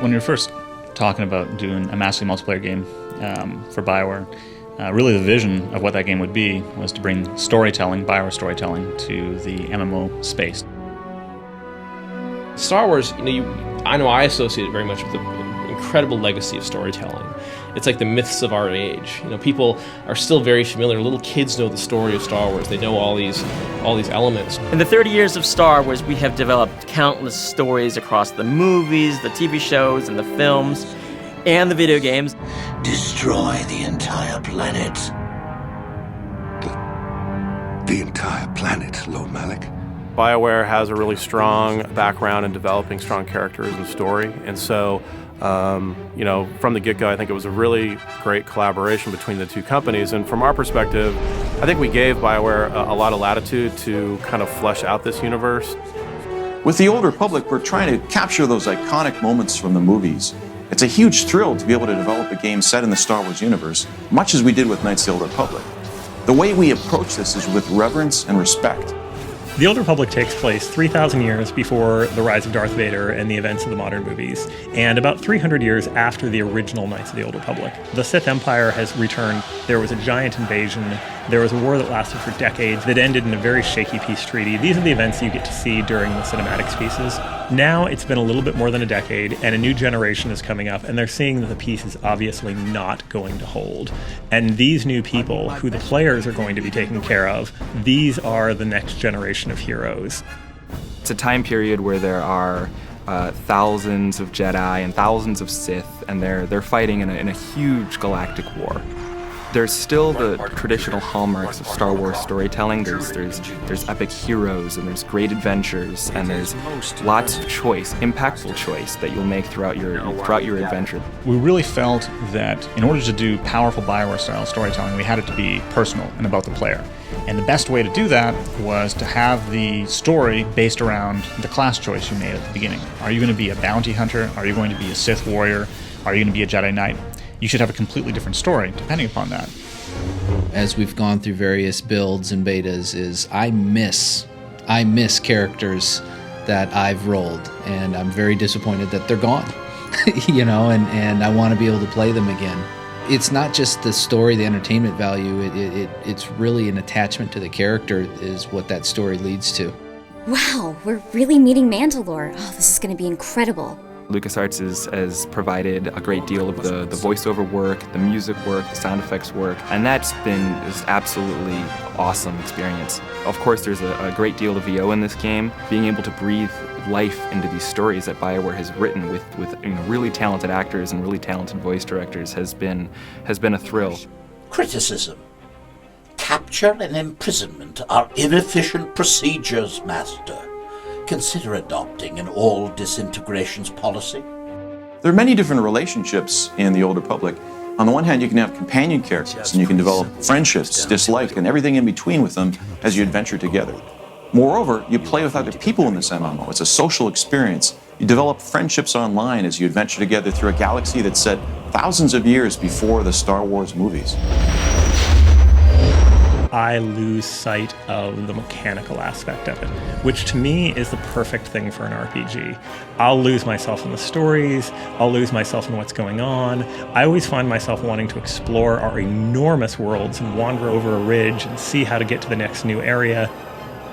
when you're first talking about doing a massively multiplayer game for BioWare, really the vision of what that game would be was to bring storytelling, BioWare storytelling, to the MMO space. Star Wars, I associate it very much with the incredible legacy of storytelling. It's like the myths of our age. People are still very familiar. Little kids know the story of Star Wars. They know all these elements. In the 30 years of Star Wars, we have developed countless stories across the movies, the TV shows, and the films, and the video games. Destroy the entire planet. The entire planet, Lord Malik. BioWare has a really strong background in developing strong characters and story, and so from the get-go, I think it was a really great collaboration between the two companies. And from our perspective, I think we gave BioWare a lot of latitude to kind of flesh out this universe. With the Old Republic, we're trying to capture those iconic moments from the movies. It's a huge thrill to be able to develop a game set in the Star Wars universe, much as we did with Knights of the Old Republic. The way we approach this is with reverence and respect. The Old Republic takes place 3,000 years before the rise of Darth Vader and the events of the modern movies, and about 300 years after the original Knights of the Old Republic. The Sith Empire has returned. There was a giant invasion. There was a war that lasted for decades that ended in a very shaky peace treaty. These are the events you get to see during the cinematics pieces. Now it's been a little bit more than a decade, and a new generation is coming up, and they're seeing that the peace is obviously not going to hold. And these new people, who the players are going to be taking care of, these are the next generation of heroes. It's a time period where there are thousands of Jedi and thousands of Sith, and they're fighting in a huge galactic war. There's still the traditional hallmarks of Star Wars storytelling. There's epic heroes, and there's great adventures, and there's lots of choice, impactful choice that you'll make throughout your adventure. We really felt that in order to do powerful BioWare-style storytelling, we had it to be personal and about the player. And the best way to do that was to have the story based around the class choice you made at the beginning. Are you going to be a bounty hunter? Are you going to be a Sith warrior? Are you going to be a Jedi Knight? You should have a completely different story depending upon that. As we've gone through various builds and betas, I miss characters that I've rolled, and I'm very disappointed that they're gone. And I want to be able to play them again. It's not just the story, the entertainment value, it's really an attachment to the character is what that story leads to. Wow, we're really meeting Mandalore. Oh, this is going to be incredible. LucasArts has provided a great deal of the voiceover work, the music work, the sound effects work, and that's been this absolutely awesome experience. Of course, there's a great deal of VO in this game. Being able to breathe life into these stories that BioWare has written with really talented actors and really talented voice directors has been a thrill. Criticism. Capture and imprisonment are inefficient procedures, Master. Consider adopting an all disintegrations policy. There are many different relationships in the Old Republic. On the one hand, you can have companion characters, and you can develop friendships, dislike, and everything in between with them as you adventure together. Moreover, you play with other people in this MMO. It's a social experience. You develop friendships online as you adventure together through a galaxy that's set thousands of years before the Star Wars movies. I lose sight of the mechanical aspect of it, which to me is the perfect thing for an RPG. I'll lose myself in the stories, I'll lose myself in what's going on. I always find myself wanting to explore our enormous worlds and wander over a ridge and see how to get to the next new area.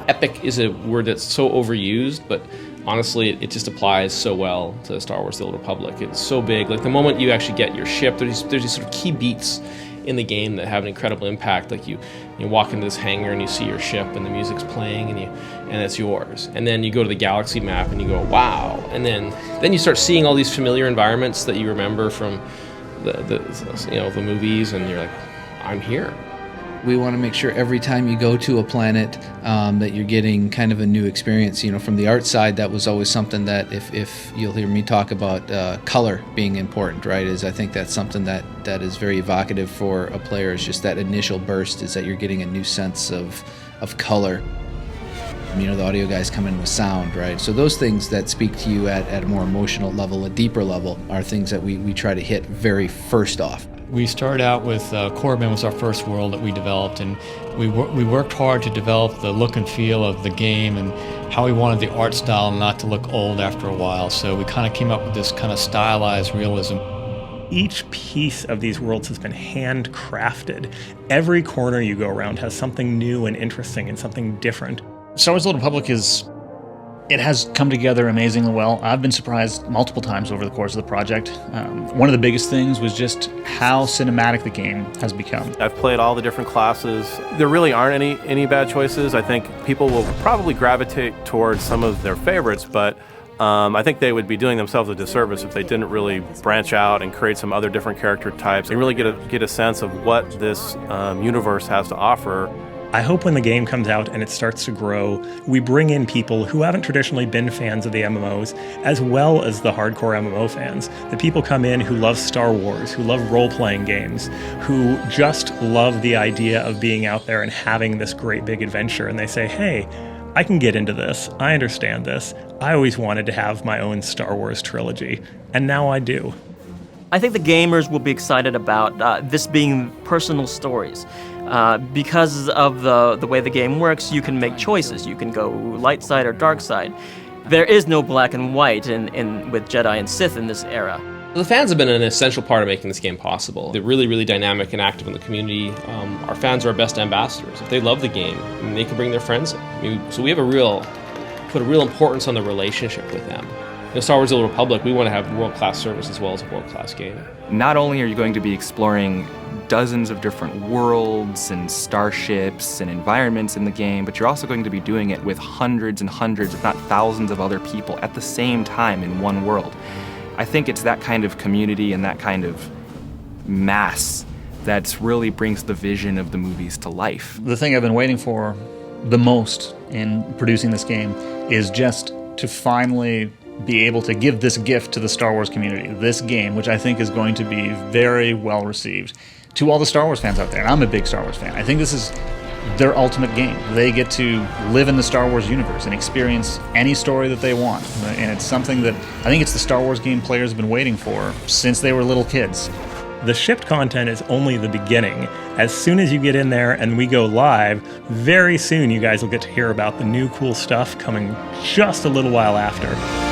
Epic is a word that's so overused, but honestly, it just applies so well to Star Wars The Old Republic. It's so big. Like the moment you actually get your ship, there's these sort of key beats in the game that have an incredible impact. Like you walk into this hangar and you see your ship and the music's playing and it's yours. And then you go to the galaxy map and you go, wow. And then you start seeing all these familiar environments that you remember from the movies, and you're like, I'm here. We want to make sure every time you go to a planet that you're getting kind of a new experience. From the art side, that was always something that if you'll hear me talk about color being important, right, I think that's something that is very evocative for a player. Is just that initial burst is that you're getting a new sense of color. The audio guys come in with sound, right? So those things that speak to you at a more emotional level, a deeper level, are things that we try to hit very first off. We started out with Corbin was our first world that we developed, and we worked hard to develop the look and feel of the game and how we wanted the art style not to look old after a while. So we kind of came up with this kind of stylized realism. Each piece of these worlds has been handcrafted. Every corner you go around has something new and interesting and something different. Star Wars: The Old Republic has come together amazingly well. I've been surprised multiple times over the course of the project. One of the biggest things was just how cinematic the game has become. I've played all the different classes. There really aren't any bad choices. I think people will probably gravitate towards some of their favorites, but I think they would be doing themselves a disservice if they didn't really branch out and create some other different character types and really get a sense of what this universe has to offer. I hope when the game comes out and it starts to grow, we bring in people who haven't traditionally been fans of the MMOs, as well as the hardcore MMO fans. The people come in who love Star Wars, who love role-playing games, who just love the idea of being out there and having this great big adventure, and they say, hey, I can get into this. I understand this. I always wanted to have my own Star Wars trilogy, and now I do. I think the gamers will be excited about this being personal stories. Because of the way the game works, you can make choices. You can go light side or dark side. There is no black and white with Jedi and Sith in this era. The fans have been an essential part of making this game possible. They're really, really dynamic and active in the community. Our fans are our best ambassadors. If they love the game, they can bring their friends in. So we have put a real importance on the relationship with them. In Star Wars: The Old Republic, we want to have world-class service as well as a world-class game. Not only are you going to be exploring dozens of different worlds and starships and environments in the game, but you're also going to be doing it with hundreds and hundreds, if not thousands of other people at the same time in one world. I think it's that kind of community and that kind of mass that really brings the vision of the movies to life. The thing I've been waiting for the most in producing this game is just to finally be able to give this gift to the Star Wars community, this game, which I think is going to be very well received to all the Star Wars fans out there. And I'm a big Star Wars fan. I think this is their ultimate game. They get to live in the Star Wars universe and experience any story that they want. And it's something that I think it's the Star Wars game players have been waiting for since they were little kids. The shipped content is only the beginning. As soon as you get in there and we go live, very soon you guys will get to hear about the new cool stuff coming just a little while after.